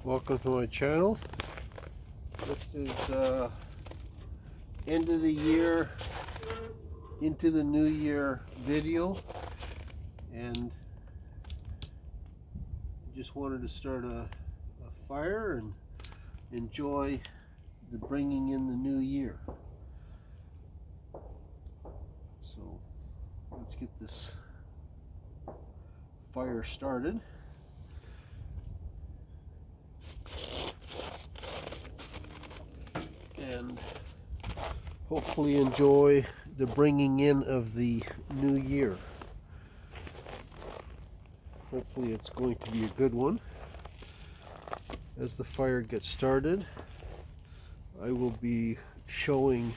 Welcome to my channel. This is end of the year into the new year video, and just wanted to start a fire and enjoy the bringing in the new year. So let's get this fire started. And hopefully enjoy the bringing in of the new year. Hopefully it's going to be a good one. As the fire gets started, I will be showing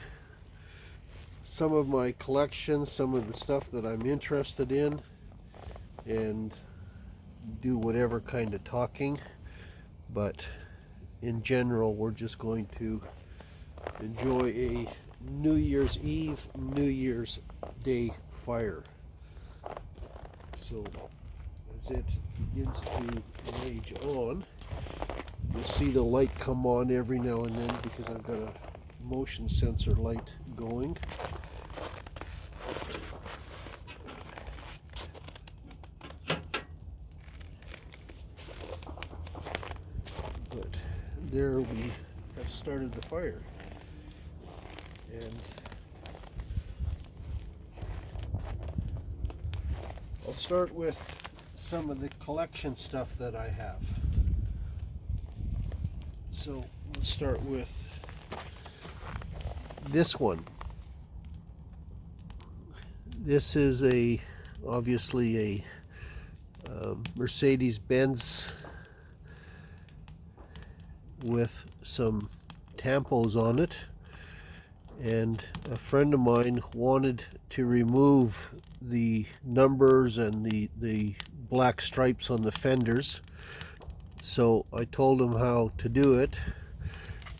some of my collection, some of the stuff that I'm interested in, and do whatever kind of talking. But in general, we're just going to enjoy a New Year's Eve, New Year's Day fire. So as it begins to rage on, you'll see the light come on every now and then because I've got a motion sensor light going. But there we have started the fire. And I'll start with some of the collection stuff that I have. So let's start with this one. This is obviously a Mercedes-Benz with some tampos on it. And a friend of mine wanted to remove the numbers and the black stripes on the fenders. So I told him how to do it,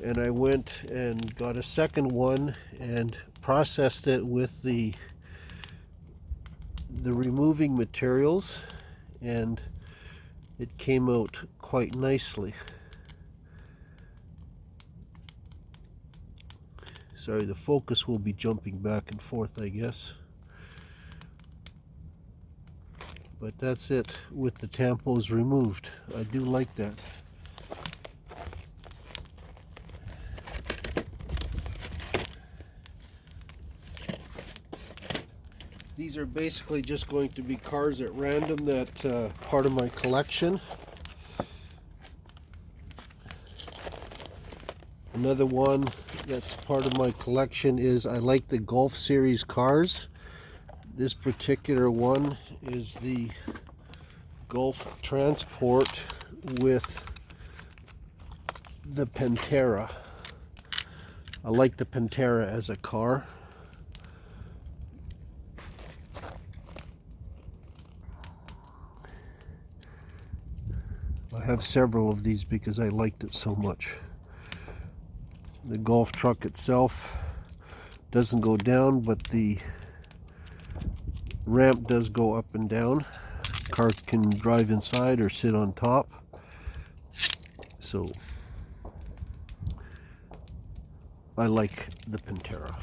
and I went and got a second one and processed it with the removing materials, and it came out quite nicely. Sorry, the focus will be jumping back and forth, I guess. But that's it with the tampos removed. I do like that. These are basically just going to be cars at random that part of my collection. Another one that's part of my collection is I like the Golf Series cars. This particular one is the Golf Transport with the Pantera. I like the Pantera as a car. I have several of these because I liked it so much. The golf truck itself doesn't go down, but the ramp does go up and down. Car can drive inside or sit on top. So I like the Pantera.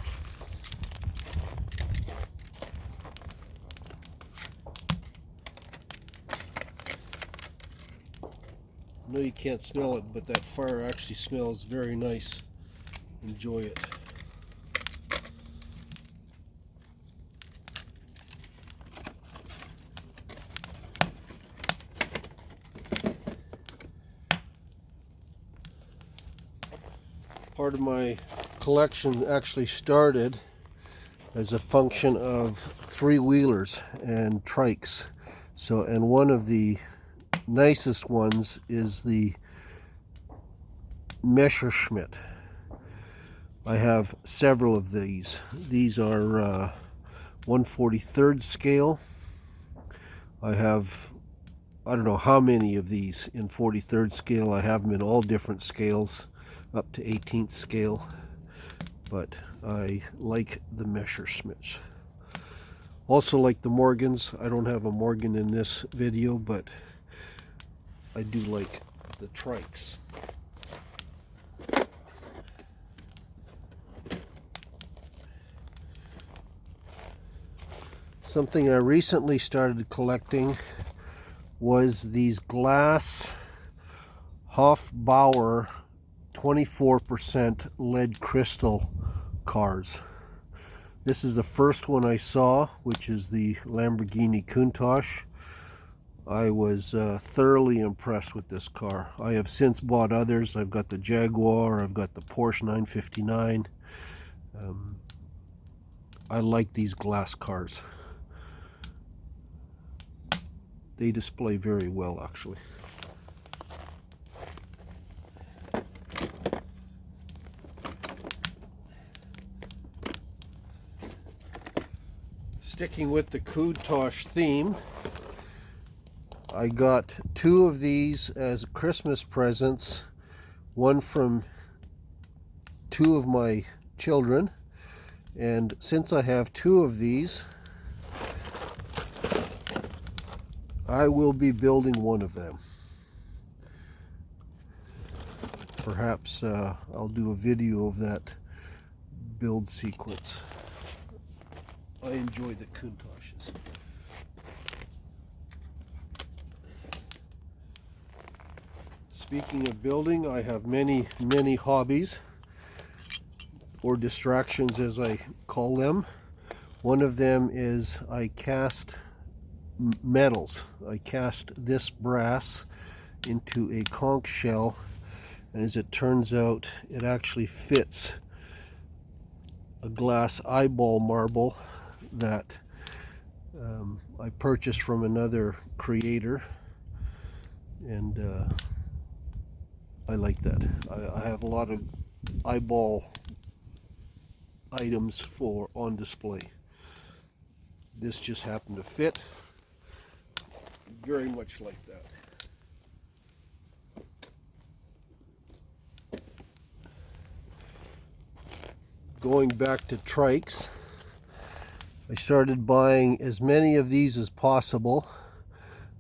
I know you can't smell it, but that fire actually smells very nice. Enjoy it. Part of my collection actually started as a function of three-wheelers and trikes. So, and one of the nicest ones is the Messerschmitt. I have several of these. These are 1/43rd scale. I don't know how many of these in 43rd scale. I have them in all different scales up to 18th scale, but I like the Messerschmitts. Also like the Morgans. I don't have a Morgan in this video, but I do like the trikes. Something I recently started collecting was these glass Hofbauer 24% lead crystal cars. This is the first one I saw, which is the Lamborghini Countach. I was thoroughly impressed with this car. I have since bought others. I've got the Jaguar, I've got the Porsche 959. I like these glass cars. They display very well, actually. Sticking with the Countach theme, I got two of these as Christmas presents, one from two of my children, and since I have two of these, I will be building one of them. Perhaps I'll do a video of that build sequence. I enjoy the Countaches. Speaking of building, I have many hobbies, or distractions as I call them. One of them is I cast metals. I cast this brass into a conch shell, and as it turns out, it actually fits a glass eyeball marble that I purchased from another creator, and I like that. I have a lot of eyeball items on display. This just happened to fit very much like that. Going back to trikes, I started buying as many of these as possible.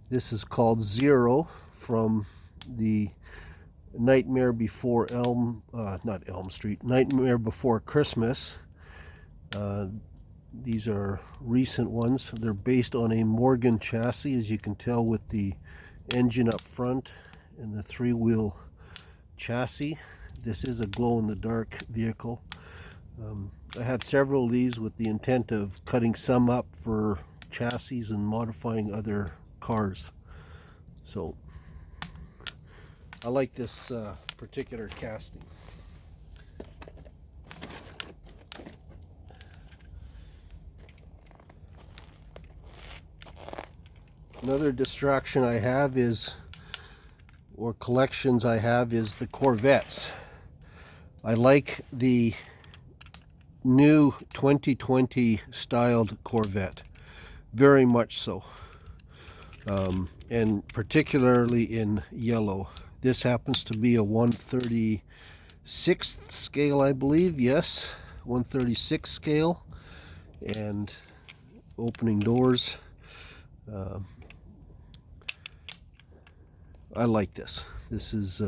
This is called Zero from the Nightmare Before Nightmare Before Christmas. These are recent ones. They're based on a Morgan chassis, as you can tell with the engine up front and the three-wheel chassis. This is a glow-in-the-dark vehicle. I have several of these with the intent of cutting some up for chassis and modifying other cars. So I like this particular casting. Another distraction I have is, or collections I have, is the Corvettes. I like the new 2020 styled Corvette, very much so, and particularly in yellow. This happens to be a 1/36th scale, I believe. Yes, 1/36 scale, and opening doors. I like this. This is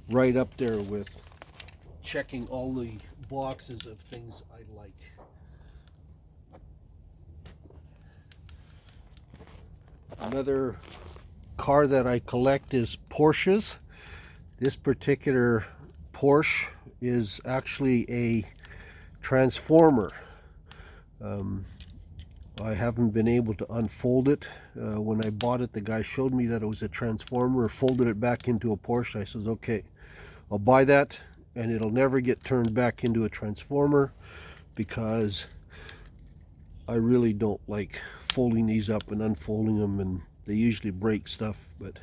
right up there with checking all the boxes of things I like. Another car that I collect is Porsches. This particular Porsche is actually a transformer. I haven't been able to unfold it. When I bought it, the guy showed me that it was a transformer, folded it back into a Porsche. I says, okay, I'll buy that, and it'll never get turned back into a transformer, because I really don't like folding these up and unfolding them, and they usually break stuff. But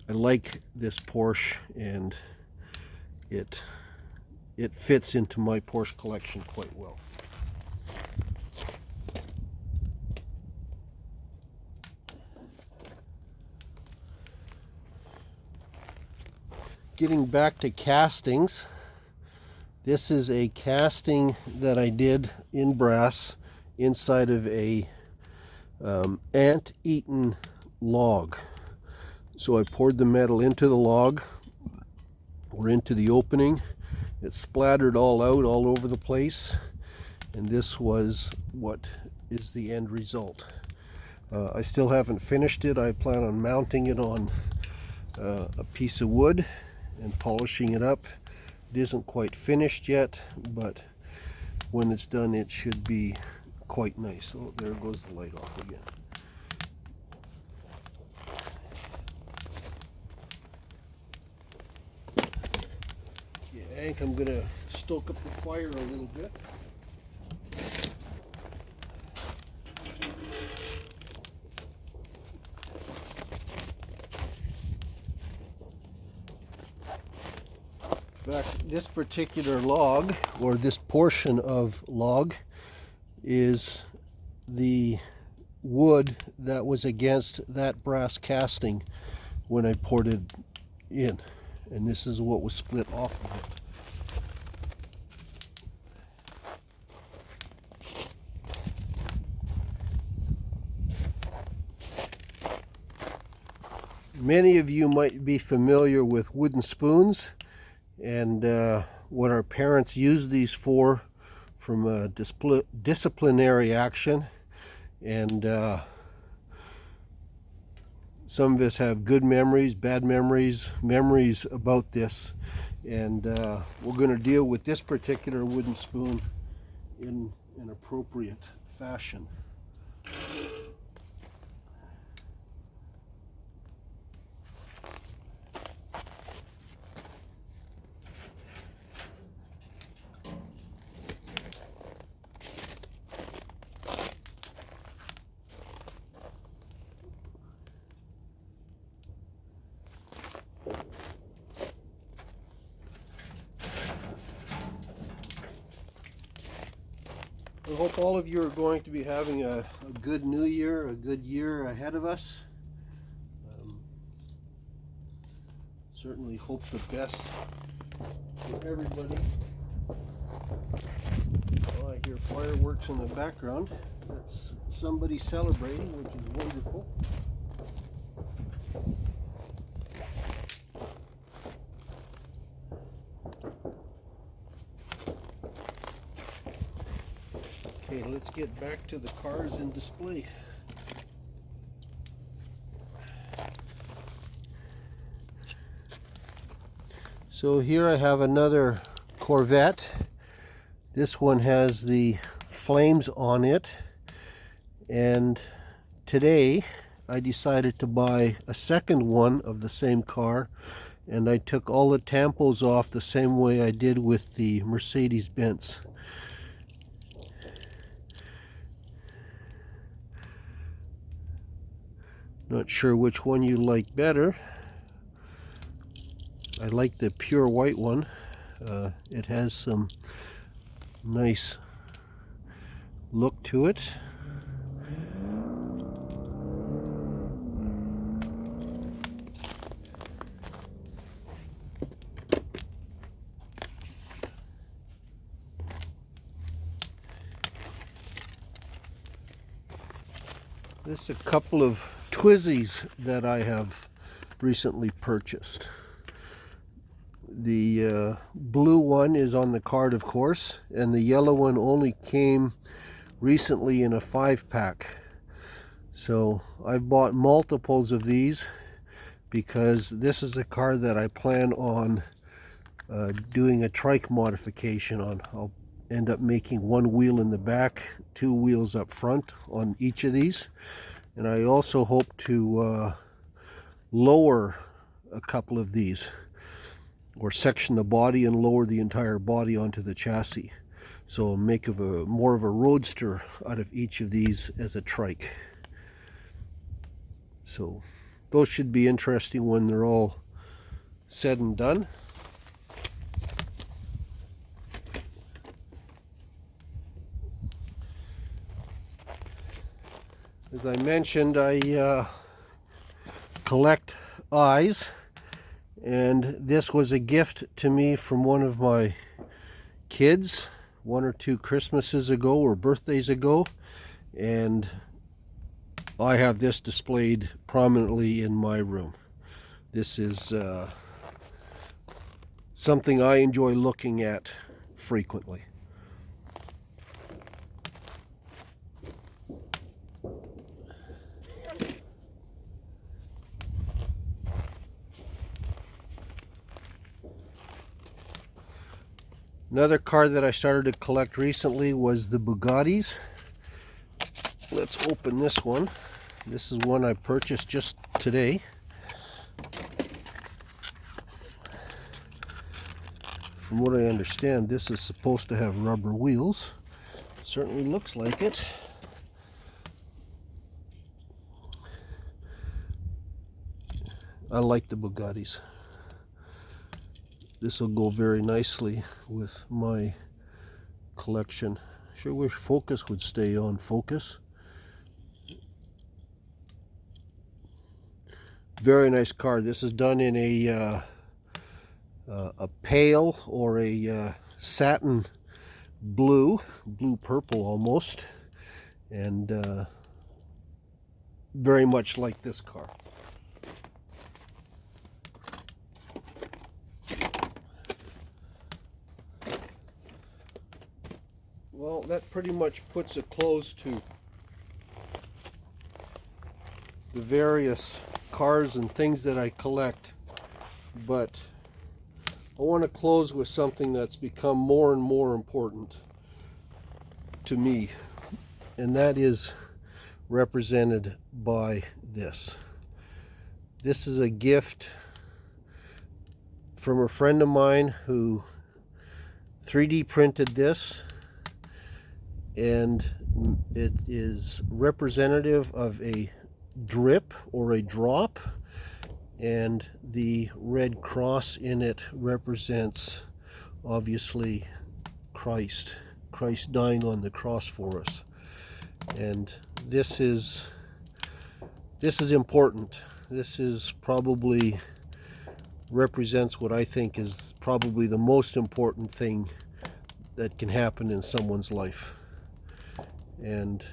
I like this Porsche, and it fits into my Porsche collection quite well. Getting back to castings, this is a casting that I did in brass inside of a ant-eaten log. So I poured the metal into the log or into the opening. It splattered all out all over the place, and this was what is the end result. I still haven't finished it. I plan on mounting it on a piece of wood and polishing it up. It isn't quite finished yet, but when it's done it should be quite nice. Oh, there goes the light off again. Okay, I'm gonna stoke up the fire a little bit. In fact, this particular log, or this portion of log, is the wood that was against that brass casting when I poured it in, and this is what was split off of it. Many of you might be familiar with wooden spoons and what our parents used these for from a disciplinary action, and some of us have good memories, bad memories, memories about this, and we're going to deal with this particular wooden spoon in an appropriate fashion. I hope all of you are going to be having a good new year, a good year ahead of us. Certainly hope the best for everybody. Oh, I hear fireworks in the background. That's somebody celebrating, which is wonderful. Okay, let's get back to the cars in display. So here I have another Corvette. This one has the flames on it, and today I decided to buy a second one of the same car, and I took all the tampos off the same way I did with the Mercedes-Benz. Not sure which one you like better. I like the pure white one. It has some nice look to it. This is a couple of Twizzys that I have recently purchased. The blue one is on the card, of course, and the yellow one only came recently in a 5-pack. So I've bought multiples of these because this is a car that I plan on doing a trike modification on. I'll end up making one wheel in the back, 2 wheels up front on each of these, and I also hope to lower a couple of these, or section the body and lower the entire body onto the chassis, so make more of a roadster out of each of these as a trike. So those should be interesting when they're all said and done. As I mentioned, I collect eyes, and this was a gift to me from one of my kids 1 or 2 Christmases ago or birthdays ago, and I have this displayed prominently in my room. This is something I enjoy looking at frequently. Another car that I started to collect recently was the Bugattis. Let's open this one. This is one I purchased just today. From what I understand, this is supposed to have rubber wheels. Certainly looks like it. I like the Bugattis. This will go very nicely with my collection. Sure wish focus would stay on focus. Very nice car. This is done in a pale or a satin blue purple almost, and very much like this car. Well, that pretty much puts a close to the various cars and things that I collect, but I want to close with something that's become more and more important to me, and that is represented by this. This is a gift from a friend of mine who 3D printed this, and it is representative of a drip or a drop, and the red cross in it represents obviously Christ dying on the cross for us. And this is important. This is probably represents what I think is probably the most important thing that can happen in someone's life. And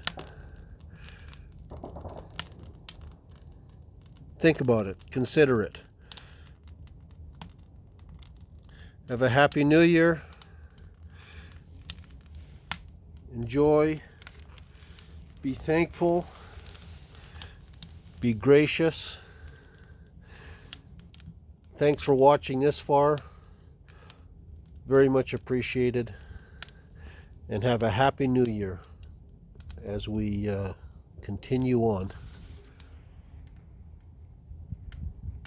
think about it, consider it. Have a happy new year. Enjoy. Be thankful. Be gracious. Thanks for watching this far. Very much appreciated. And have a happy new year as we continue on.